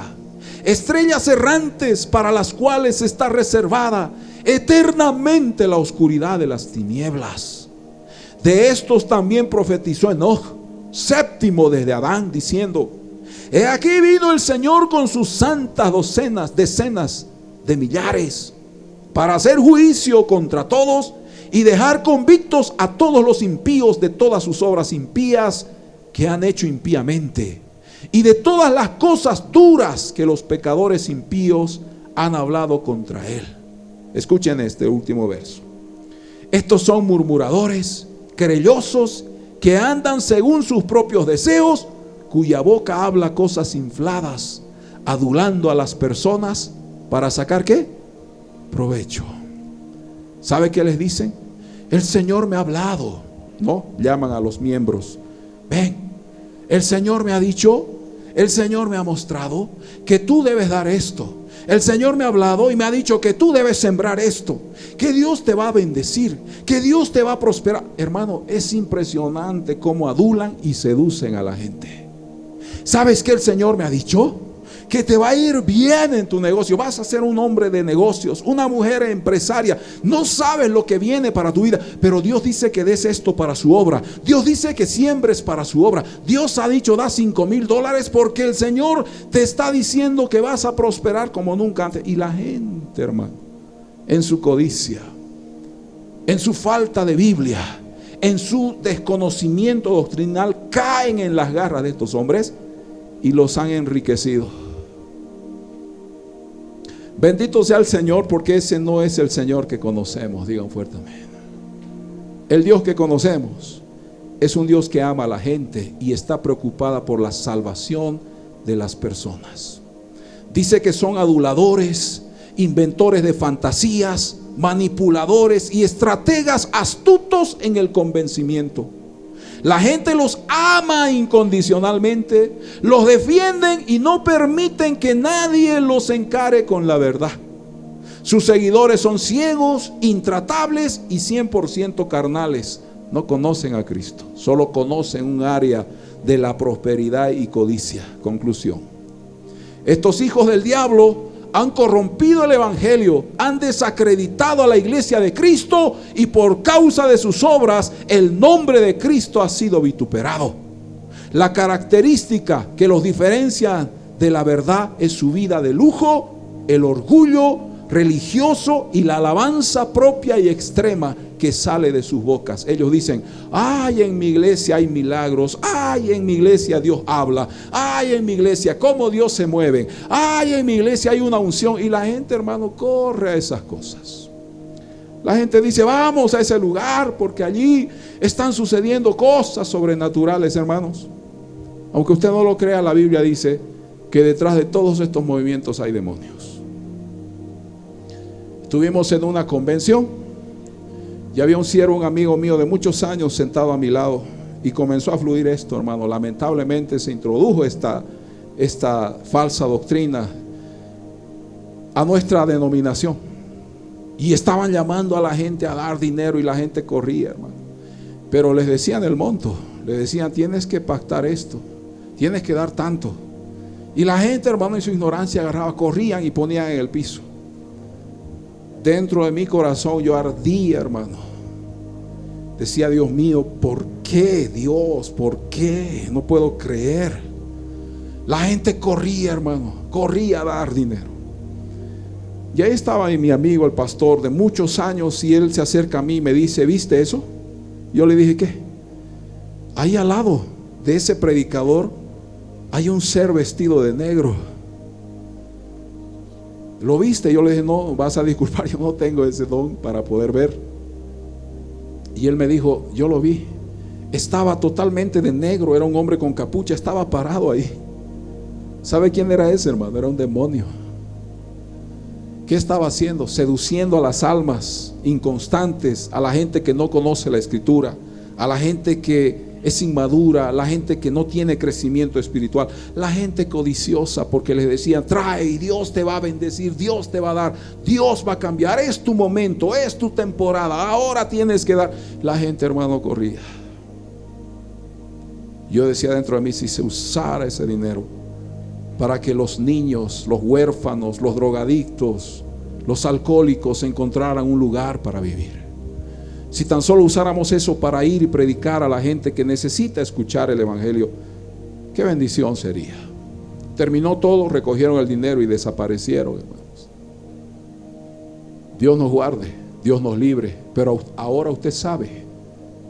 estrellas errantes para las cuales está reservada eternamente la oscuridad de las tinieblas. De estos también profetizó Enoc, séptimo desde Adán, diciendo: he aquí vino el Señor con sus santas decenas de millares, para hacer juicio contra todos y dejar convictos a todos los impíos de todas sus obras impías que han hecho impíamente, y de todas las cosas duras que los pecadores impíos han hablado contra él. Escuchen este último verso. Estos son murmuradores, querellosos, que andan según sus propios deseos, cuya boca habla cosas infladas, adulando a las personas para sacar ¿qué? Provecho. ¿Sabe qué les dicen? El Señor me ha hablado. No, llaman a los miembros. Ven, el Señor me ha dicho, el Señor me ha mostrado que tú debes dar esto. El Señor me ha hablado y me ha dicho que tú debes sembrar esto, que Dios te va a bendecir, que Dios te va a prosperar. Hermano, es impresionante cómo adulan y seducen a la gente. ¿Sabes qué el Señor me ha dicho? Que te va a ir bien en tu negocio. Vas a ser un hombre de negocios, una mujer empresaria. No sabes lo que viene para tu vida, pero Dios dice que des esto para su obra. Dios dice que siembres para su obra. Dios ha dicho: da $5,000 porque el Señor te está diciendo que vas a prosperar como nunca antes. Y la gente, hermano, en su codicia, en su falta de Biblia, en su desconocimiento doctrinal, caen en las garras de estos hombres y los han enriquecido. Bendito sea el Señor, porque ese no es el Señor que conocemos. Digan fuertemente. El Dios que conocemos es un Dios que ama a la gente y está preocupada por la salvación de las personas. Dice que son aduladores, inventores de fantasías, manipuladores y estrategas astutos en el convencimiento. La gente los ama incondicionalmente, los defienden y no permiten que nadie los encare con la verdad. Sus seguidores son ciegos, intratables y 100% carnales. No conocen a Cristo, solo conocen un área de la prosperidad y codicia. Conclusión: estos hijos del diablo han corrompido el evangelio, han desacreditado a la iglesia de Cristo, y por causa de sus obras el nombre de Cristo ha sido vituperado. La característica que los diferencia de la verdad es su vida de lujo, el orgullo religioso y la alabanza propia y extrema que sale de sus bocas. Ellos dicen: ay, en mi iglesia hay milagros, ay, en mi iglesia Dios habla, ay, en mi iglesia cómo Dios se mueve, ay, en mi iglesia hay una unción. Y la gente, hermano, corre a esas cosas. La gente dice: vamos a ese lugar porque allí están sucediendo cosas sobrenaturales, hermanos. Aunque usted no lo crea, la Biblia dice que detrás de todos estos movimientos hay demonios. Estuvimos en una convención y había un siervo, un amigo mío de muchos años, sentado a mi lado, y comenzó a fluir esto, hermano. Lamentablemente se introdujo esta falsa doctrina a nuestra denominación, y estaban llamando a la gente a dar dinero, y la gente corría, hermano. Pero les decían el monto, les decían: tienes que pactar esto, tienes que dar tanto. Y la gente, hermano, en su ignorancia agarraba, corrían y ponían en el piso. Dentro de mi corazón yo ardía, hermano. Decía: Dios mío, ¿por qué, Dios? ¿Por qué? No puedo creer. La gente corría, hermano, corría a dar dinero. Y ahí estaba mi amigo, el pastor de muchos años, y él se acerca a mí y me dice: ¿viste eso? Yo le dije: ¿qué? ahí al lado de ese predicador hay un ser vestido de negro. ¿Lo viste? Yo le dije, no, vas a disculpar, yo no tengo ese don para poder ver. Y él me dijo, yo lo vi. Estaba totalmente de negro, era un hombre con capucha, estaba parado ahí. ¿Sabe quién era ese, hermano? Era un demonio. ¿Qué estaba haciendo? Seduciendo a las almas inconstantes, a la gente que no conoce la Escritura, a la gente que es inmadura, a la gente que no tiene crecimiento espiritual, la gente codiciosa, porque les decían, trae y Dios te va a bendecir, Dios te va a dar, Dios va a cambiar, es tu momento, es tu temporada, ahora tienes que dar. La gente, hermano, corría. Yo decía dentro de mí, si se usara ese dinero para que los niños, los huérfanos, los drogadictos, los alcohólicos encontraran un lugar para vivir. Si tan solo usáramos eso para ir y predicar a la gente que necesita escuchar el evangelio, qué bendición sería. Terminó todo, recogieron el dinero y desaparecieron, hermanos. Dios nos guarde, Dios nos libre, pero ahora usted sabe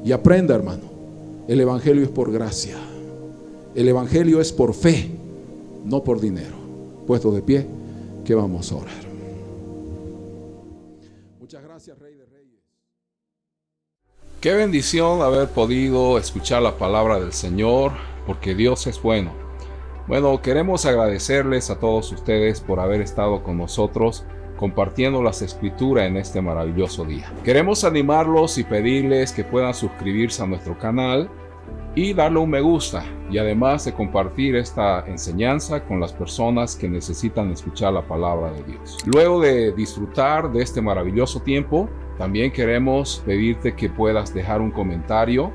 y aprenda, hermano. El evangelio es por gracia. El evangelio es por fe, no por dinero. Puestos de pie, que vamos a orar. Muchas gracias, Rey de Reyes. Qué bendición haber podido escuchar la palabra del Señor, porque Dios es bueno. Bueno, queremos agradecerles a todos ustedes por haber estado con nosotros compartiendo las Escrituras en este maravilloso día. Queremos animarlos y pedirles que puedan suscribirse a nuestro canal y darle un me gusta, y además de compartir esta enseñanza con las personas que necesitan escuchar la palabra de Dios. Luego de disfrutar de este maravilloso tiempo, también queremos pedirte que puedas dejar un comentario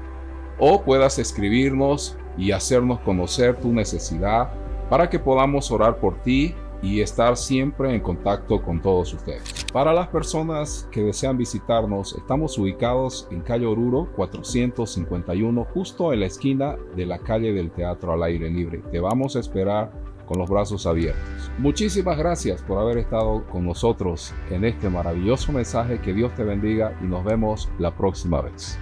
o puedas escribirnos y hacernos conocer tu necesidad para que podamos orar por ti y estar siempre en contacto con todos ustedes. Para las personas que desean visitarnos, estamos ubicados en calle Oruro 451, justo en la esquina de la calle del Teatro al Aire Libre. Te vamos a esperar con los brazos abiertos. Muchísimas gracias por haber estado con nosotros en este maravilloso mensaje. Que Dios te bendiga y nos vemos la próxima vez.